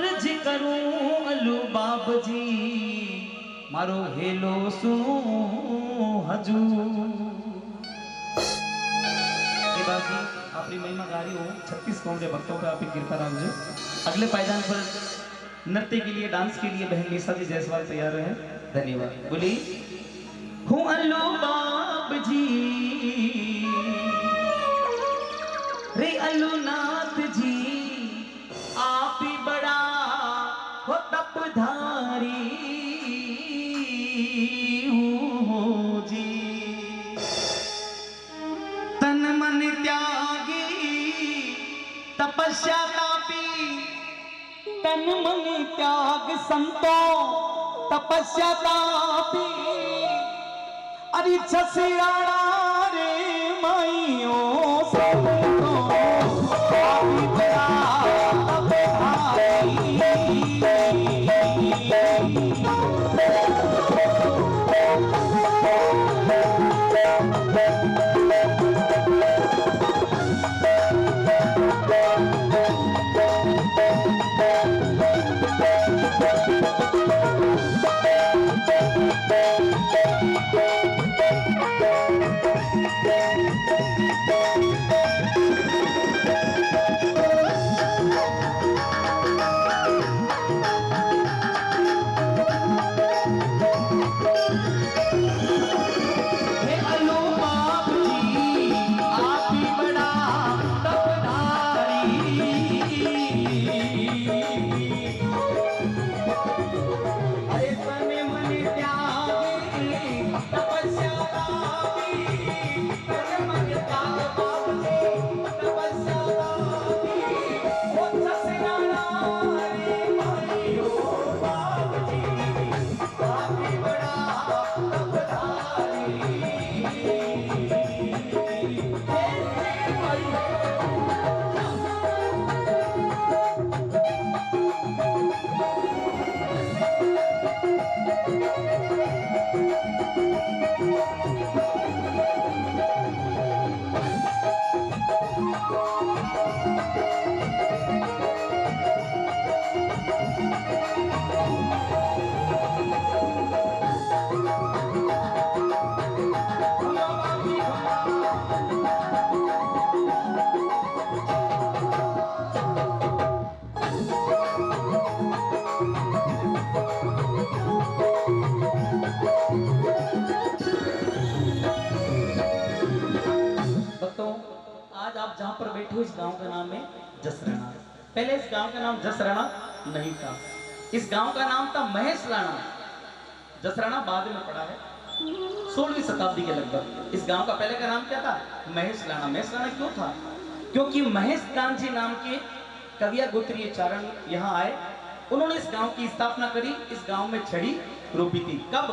अर्ज करूं अलू बाब जी मारो हेलो सुनो हजूर। बाबा जी अपनी महिमा गा रही हो 36 करोड़ भक्तों पे आपकी कृपा रामजो। अगले पायदान पर नृत्य के लिए डांस के लिए बहन निशा जी जायसवाल तैयार है। धन्यवाद। बोली हूँ अल्लू बाब जी रे अल्लू नाथ जी आप ही बड़ा हो तपधारी जी तन मन त्यागी तपस्या तापी तन मन त्याग संतो तपस्या तापी अरे छसियाड़ा रे माइयो संतो आपी बड़ा तपधारी। आज आप जहां पर बैठे हो इस गांव का नाम है जसराना। पहले इस गांव का नाम जसराना नहीं था, इस गांव का नाम था महेशराना। जसराना बाद में पड़ा है 16वीं शताब्दी के लगभग। इस गांव का पहले का नाम क्या था? महेशराना। महेशराना क्यों था? क्योंकि महेश दान जी नाम के कविया गोत्रीय चारण यहाँ आए, उन्होंने इस गांव की स्थापना करी। इस गांव में छड़ी रोपी थी। कब?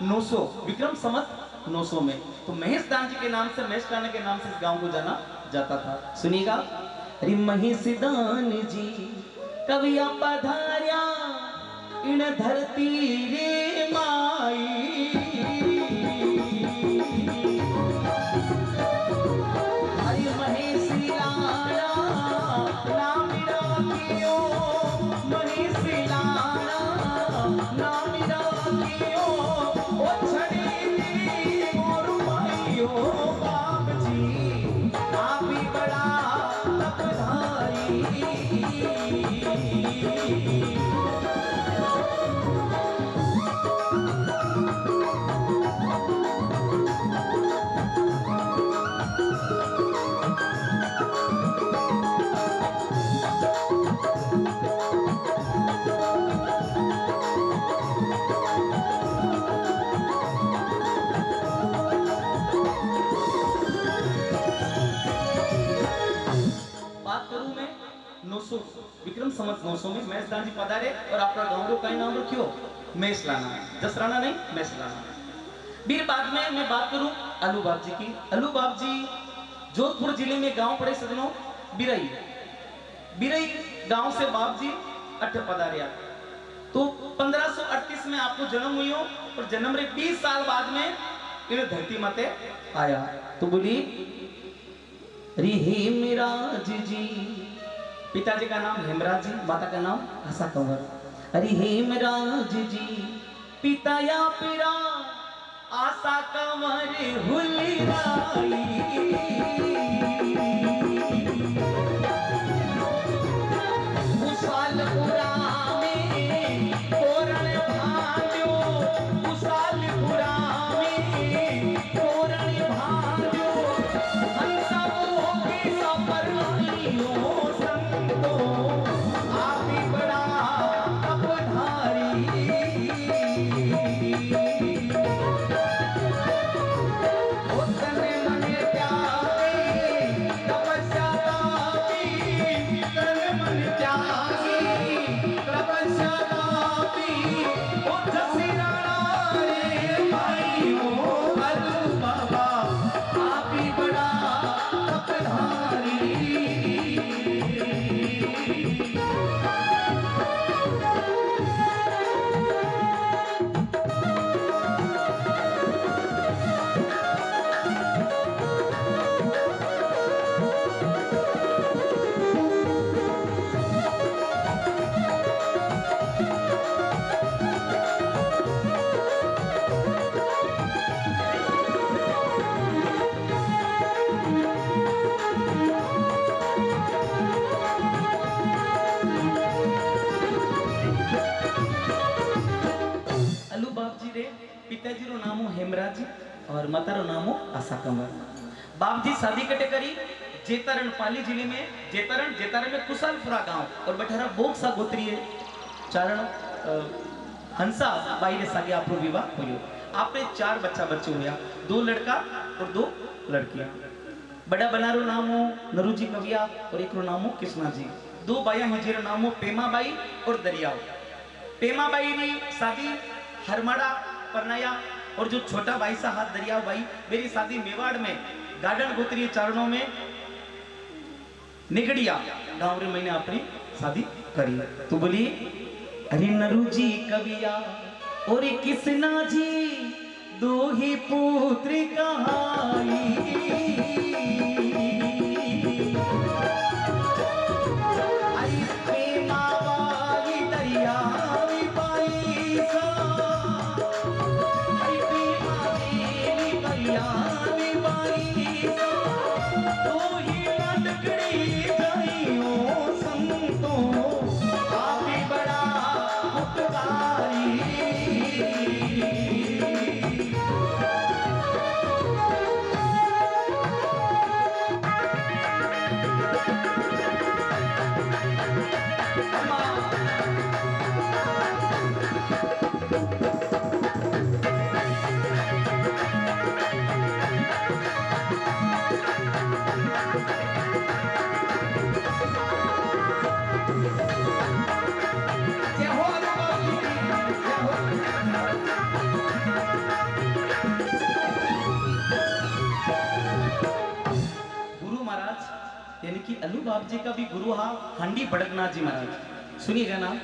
900 विक्रम संवत 900 में। तो महेश दान जी के नाम से, महेशराना के नाम से इस गांव को जाना जाता था। सुनिएगा। अरे महेश दान जी कविया पधार्या इन धरती रे माई। अरे महेश लाला नाम राखियो, महेश लाला नाम राखियो, ओ छड़ी दी मोर माइयो बाप जी आप ही बड़ा तपधारी। विक्रम संवत 900 में महेशदान जी पधारे और आपका गांव का नाम रखियो महेशराना, जसराना नहीं महेशराना। फिर बाद में मैं बात करूं अलू बाब जी की। अलू बाब जी जोधपुर जिले में गांव पड़े सजनों बिरई। बिरई गांव से बाब जी अठ पधारिया। तो 1538 में आपको जन्म हुई हो और जन्म रे 20 साल बाद में इन धरती माते आया। तो बोली रे हे मेरा जी पिताजी का नाम हेमराज जी, माता का नाम आशा कंवर। अरे हेमराज जी पिता या पिरा, आशा कंवर हुलिराई। कुशालपुरा में तोरण भांजो, कुशालपुरा में तोरण भांजो, हंसा होके सफर आइयो संतो, आप ही बड़ा तपधारी। ओ तन मन त्यागी तपस्या लागी, तन मन त्यागी तपस्या लागी। ओ जसीराणा रे भाइयों अरु बाबा, आप ही बड़ा तपधारी। अलू बाप जी रे पिताजी रो नाम हो हेमराज जी और माता रो नाम हो आशा कंवर। बाप जी शादी कटे करी जेतरण पाली जिले में, जेतरण में कुशालपुरा गांव और बठारा बोक्सा गोत्रीय चारण हंसा बाई रे सागे आपरो विवाह होयो। आपने 4 बच्चे हुआ, 2 लड़का और 2 लड़कियां। बड़ा बनारो नाम हो नरूजी कविया और एक रो नाम हो कृष्णा जी। 2 बाया हिजेरो नाम हो पेमा बाई और दरियाओ। पेमा बाई री शादी हरमाड़ा परनाया और जो छोटा भाई सा हाथ दरिया भाई, मेरी शादी मेवाड़ में गार्डन गोत्रीय चारणों में निगड़िया गांव रे मैंने अपनी शादी करी। तो बोली अरे नरू जी कविया और कृष्णा जी, 2 ही पुत्र कहाई। आई प्रेमा बाई दरिया बाई सा, आई प्रेमा देवी दरिया बाई सा, 2 ही लटकड़ी जाइयो संतो, आप ही बड़ा उपकारी। यानी कि अलू बाप जी का भी गुरु हा हांडी बड़कनाथ जी महाराज। सुनिएगा नाम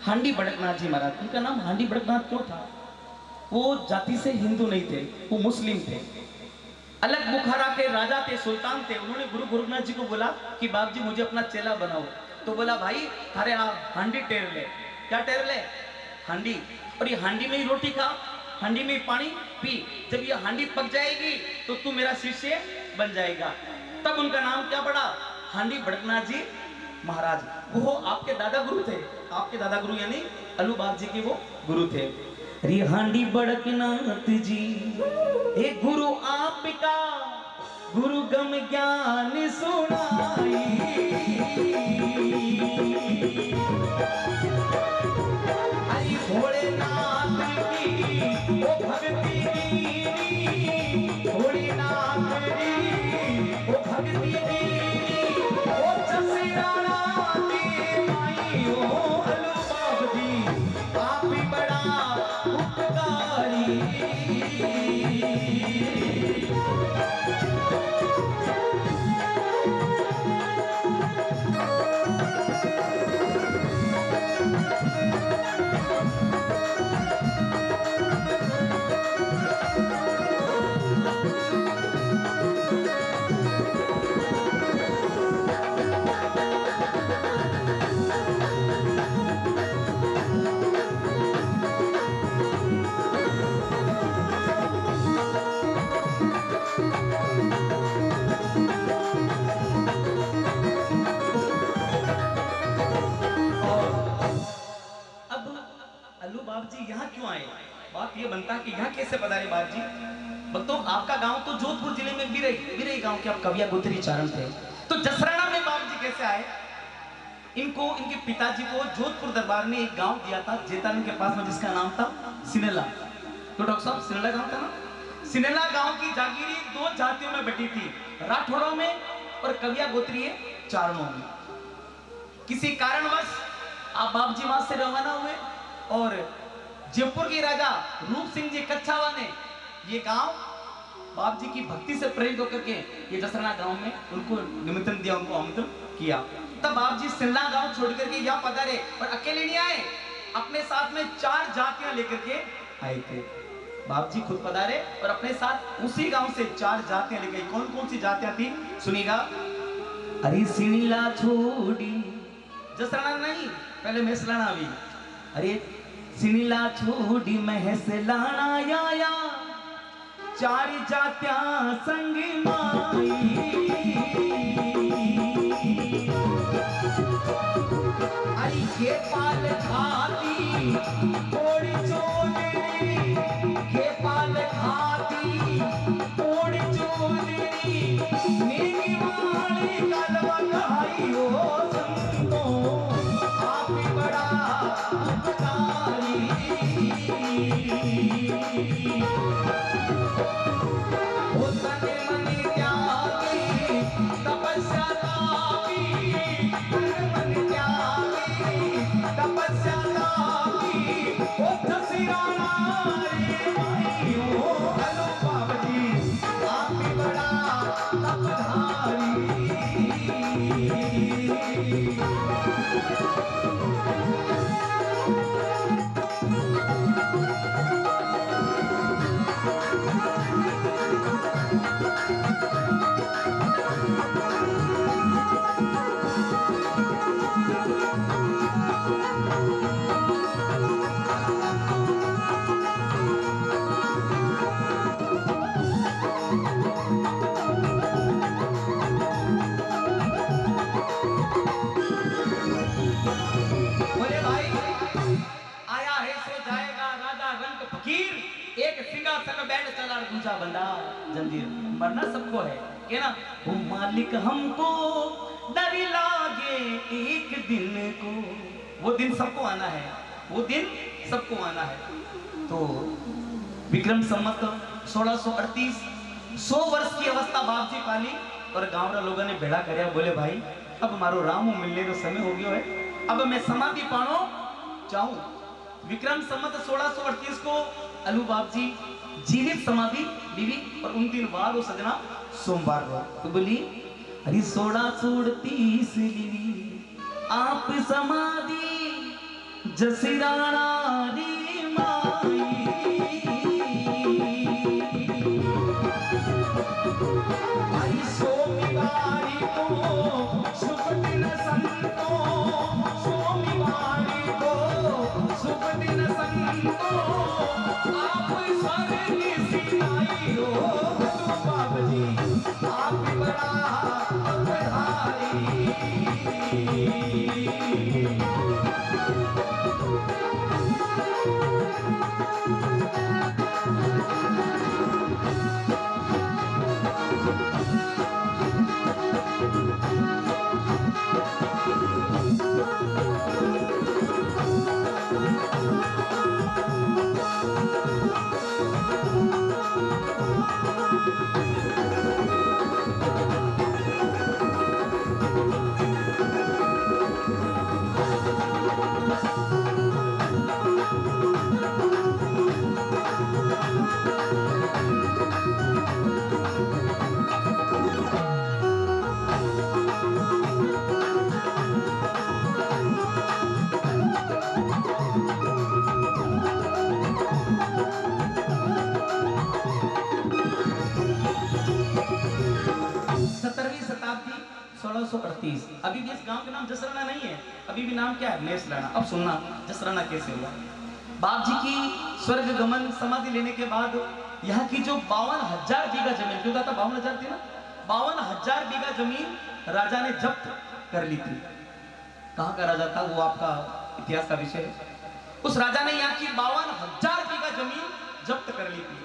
हांडी बड़कनाथ जी महाराज। उनका नाम हांडी बड़कनाथ क्यों था? वो जाति से हिंदू नहीं थे, वो मुस्लिम थे। अलग बुखारा के राजा थे, सुल्तान थे। उन्होंने गुरु गोरखनाथ जी को बोला कि बाप जी मुझे अपना चेला बनाओ। तो बोला भाई अरे हांडी टेर ले। क्या टेर ले? हांडी। और ये हांडी में ही रोटी खा, हांडी में ही पानी पी। जब ये हांडी पक जाएगी तो तू मेरा शिष्य बन जाएगा। तब उनका नाम क्या पड़ा? हांडी बड़कनाथ जी महाराज। वो आपके दादा गुरु थे। आपके दादा गुरु यानी अलू बाप जी के वो गुरु थे। अरे हांडी बड़कनाथ जी एक गुरु आपका, गुरु गम ज्ञान सुनाई। अरे भोलेनाथ की वो भक्ति दीनी, भोलेनाथ की वो भक्ति दीनी, वो जसीराणा की माई हो अलू बाप जी, आप भी बड़ा उपकारी। कैसे पधारे बाप जी? भक्तों, आपका गांव तो जोधपुर जिले में बिरई गांव के आप कविया गोत्री चारण थे, तो जसराना में बाप जी कैसे आए? इनको इनके पिताजी को जोधपुर दरबार ने एक गांव दिया था जेतान के पास में, जिसका नाम था सिनेला। तो डॉक्टर साहब, सिनेला गांव था ना? सिनेला गांव की जागीरी दो जातियों में बटी थी, राठौरों में और कविया गोत्रीय चारणों में। किसी कारणवश आप बाप जी वहां से रवाना हुए और जयपुर के राजा रूप सिंह जी कच्छावा ने ये गांव बाप जी की भक्ति से प्रेरित होकर के ये जसराना गांव में उनको निमंत्रण दिया, उनको आमंत्रण किया। तब बाप जी सिल्ला गांव छोड़ करके यहाँ पधारे, और अकेले नहीं आए, अपने साथ में 4 जातियां लेकर के आए थे। बाप जी खुद पधारे और अपने साथ उसी गांव से 4 जातियां लेकर। कौन कौन सी जातियां थी सुनिएगा। अरे सिनीला छोड़ी, जसराना नहीं, पहले महसलाना अभी। अरे सिनीला छोड़ी महसलाना आया, 4 जातियां संग माई। आई के पाल खाती कोड़ी चोदरी, के पाल खाती कोड़ी चोदरी, नीली वाली कलवा कहाई ओ संतो, आप ही बड़ा उपकारी। दूसरा बंदा जंजीर, मरना सबको है के ना। वो मालिक हमको डर लागे एक दिन को, वो दिन सबको आना है, वो दिन सबको आना है। तो विक्रम संवत 1638 100 वर्ष की अवस्था बाप जी पाली, और गांव लोगों ने भेड़ा करया, बोले भाई अब मारो राम मिलने का समय हो गयो है, अब मैं समाधि पानो चाहूं। विक्रम संवत 1638 को अलू बाप जी जीवित समाधि बीवी, और उन दिन बाद वो सजना सोमवार को तो बोली अरे 1638 लीवी आप समाधि जसराना री माई। आई सोमवारी को शुभ दिन संतो, सोमवारी को शुभ दिन संतो, आप आप बड़ा अपधारी। अभी भी इस गांव का नाम जसराना नहीं है, अभी भी नाम क्या है मेसलाना। अब सुनना जसराना कैसे हुआ। बाप जी की स्वर्ग गमन समाधि लेने के बाद यहाँ की जो 52,000 बीघा जमीन, क्यों था 52,000 थी ना, 52,000 बीघा जमीन राजा ने जब्त कर ली थी। कहाँ का राजा था वो आपका इतिहास का विषय है। उस राजा ने यहाँ की 52,000 बीघा जमीन जब्त कर ली थी।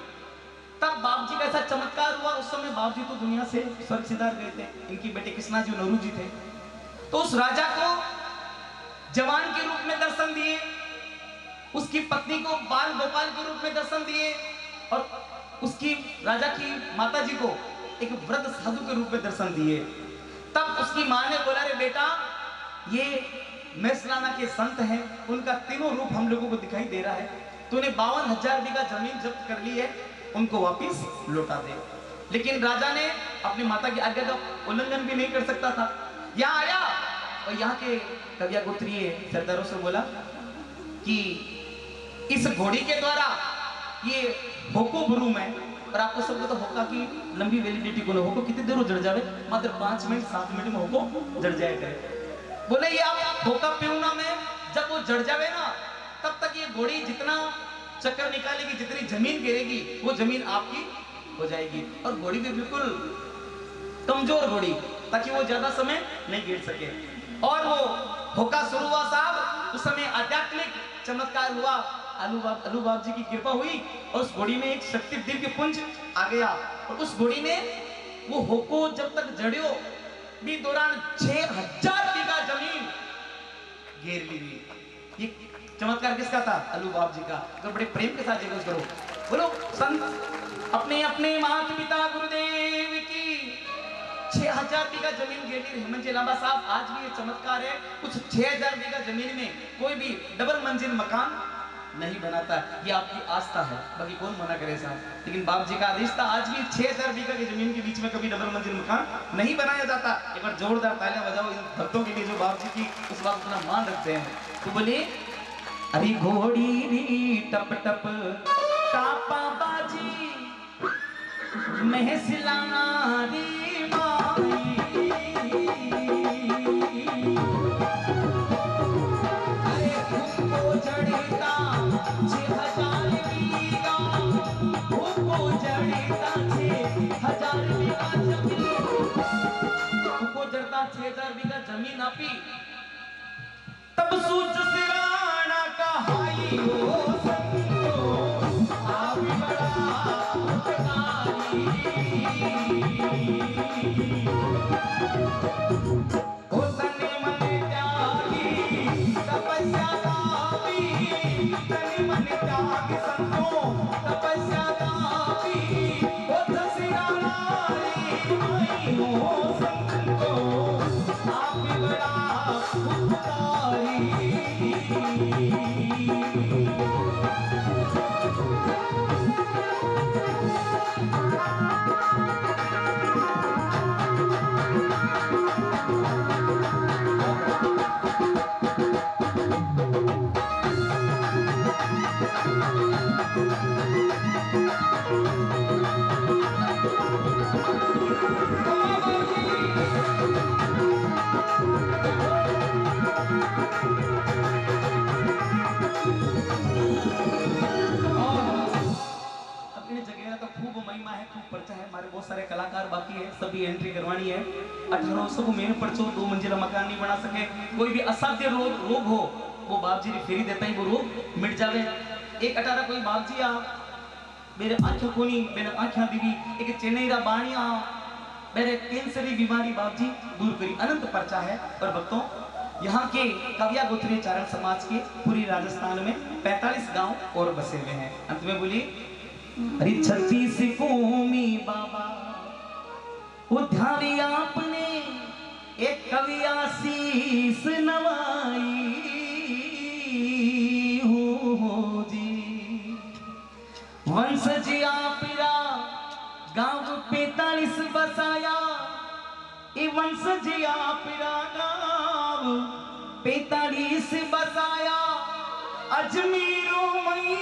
तब बाप जी का ऐसा चमत्कार हुआ। उस समय बाप जी तो दुनिया से स्वर्ग सिधार गए थे, इनकी बेटे कृष्णा जी नहरू जी थे। तो उस राजा को जवान के रूप में दर्शन दिए, उसकी पत्नी को बाल गोपाल के रूप में दर्शन दिए, और उसकी राजा की माता जी को एक वृद्ध साधु के रूप में दर्शन दिए। तब उसकी मां ने बोला, रे बेटा, ये मेसलाना के संत हैं, उनका तीनों रूप हम लोगों को दिखाई दे रहा है। तूने 52,000 बीघा जमीन जब्त कर ली है, उनको वापिस लौटा दे। लेकिन राजा ने अपनी माता की आज्ञा का उल्लंघन भी नहीं कर सकता था। यहाँ आया और यहाँ के कविया गोत्रीय सरदारों से बोला कि इस घोड़ी के द्वारा ये होको ब्रूम है, और आपको सबको तो होका की लंबी वैलिडिटी को होको कितनी देर जड़ जावे, मात्र 5 मिनट 7 मिनट में होको जड़ जाए करे। बोले ये आप होका पीऊना में जब वो जड़ जावे ना, तब तक ये घोड़ी जितना चक्कर निकालेगी, जितनी जमीन गिरेगी, वो जमीन आपकी हो जाएगी। और घोड़ी भी बिल्कुल कमजोर घोड़ी, ताकि वो ज्यादा समय नहीं गिर सके। और वो होका शुरू हुआ साहब, उस समय आध्यात्मिक चमत्कार हुआ। अलू बाब जी की कृपा हुई और उस घोड़ी में एक शक्ति दिव्य पुंज आ गया। और उस घोड़ी ने वो होको जब तक जड़ियो भी दौरान 6,000 बीघा जमीन घेर ली हुई। ये चमत्कार किसका था? अलू बाब जी का। तो बड़े प्रेम के साथ जगह करो, बोलो संत अपने अपने माता पिता गुरुदेव की 6,000 बीघा जमीन घेर ली। हेमंत जी लांबा साहब, आज भी ये चमत्कार है, कुछ 6,000 बीघा जमीन में कोई भी डबल मंजिल मकान नहीं बनाता। ये आपकी आस्था है, बाकी कौन मना करे साहब। लेकिन बाप जी का आदेश था, आज भी 6,000 बीघा की जमीन के बीच में कभी डबल मंजिल मकान नहीं बनाया जाता। एक बार जोरदार तालियां बजाओ इन भक्तों के लिए जो बाप जी की उस बात अपना मान रखते हैं। तो बोले, अरे घोड़ी री टप टप टापा बाजी महसिलाना री माई, अरे भूखो जड़ता 6,000 बीघा, भूखो जड़ता 6,000 बीघा जमीन, भूखो जड़ता 6,000 बीघा जमीन आपी। तब सूच सिराना का हाई हो संतो, आप बड़ा उपकारी, ओ तने मन त्यागी तपस्या दापी, तने मन त्यागी संतो तपस्या दापी, ओ सिराना रे माई हो संतो, आप बड़ा उपकारी। बहुत सारे कलाकार बाकी है, सभी एंट्री करवानी है। 1800 को मेन परचो 2 मंजिला मकान नहीं बना सके, कोई भी असाध्य रोग हो वो बाप जी ने फेरी देता ही वो रोग मिट जावे। एक 18 कोई बाप जी आ मेरे आंखें कोनी मेरे आंखें दीवी, एक चेन्नई रा बाणिया मेरे कैंसरी बीमारी बाप जी दूर करी, अनंत पर्चा है। और भक्तों, यहाँ के कविया गोत्रीय चारण समाज के पूरी राजस्थान में 45 गांव और बसे हुए हैं। अंत में बोली, अरे 36 कौमी बाबा उद्धारी आपने एक कवि आशीष नवाई हो जी, वंश जी आपरा गांव 45 बसाया, ये वंश जी आपरा गांव 45 बसाया, अजमेरो मई